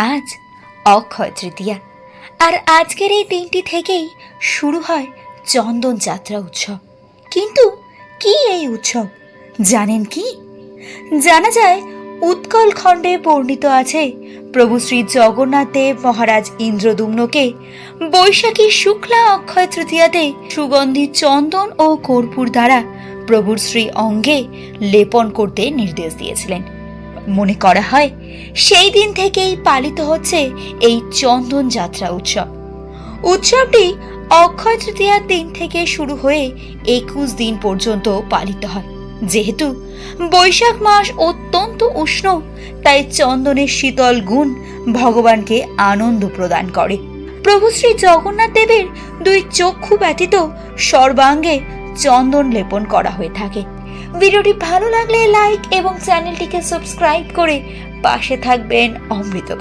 আজ অক্ষয় তৃতীয়া, আর আজকের এই দিনটি থেকেই শুরু হয় চন্দন যাত্রা উৎসব। কিন্তু কি এই উৎসব জানেন কি? জানা যায় উৎকল খণ্ডে বর্ণিত আছে প্রভু শ্রী জগন্নাথ দেব মহারাজ ইন্দ্রদুম্নকে বৈশাখী শুক্লা অক্ষয় তৃতীয়াতে সুগন্ধি চন্দন ও কর্পূর দ্বারা প্রভুর শ্রী অঙ্গে লেপন করতে নির্দেশ দিয়েছিলেন। মনে করা হয় সেই দিন থেকেই পালিত হচ্ছে এই চন্দন যাত্রা উৎসব। উৎসবটি অক্ষয় তৃতীয়ার দিন থেকে শুরু হয়ে 21 দিন পর্যন্ত পালিত হয়। যেহেতু বৈশাখ মাস অত্যন্ত উষ্ণ, তাই চন্দনের শীতল গুণ ভগবানকে আনন্দ প্রদান করে। প্রভু শ্রী জগন্নাথ দেবের 2 চক্ষু ব্যতীত সর্বাঙ্গে চন্দন লেপন করা হয়ে থাকে। ভিডিওটি ভালো লাগলে লাইক এবং চ্যানেলটিকে সাবস্ক্রাইব করে পাশে থাকবেন অমৃত।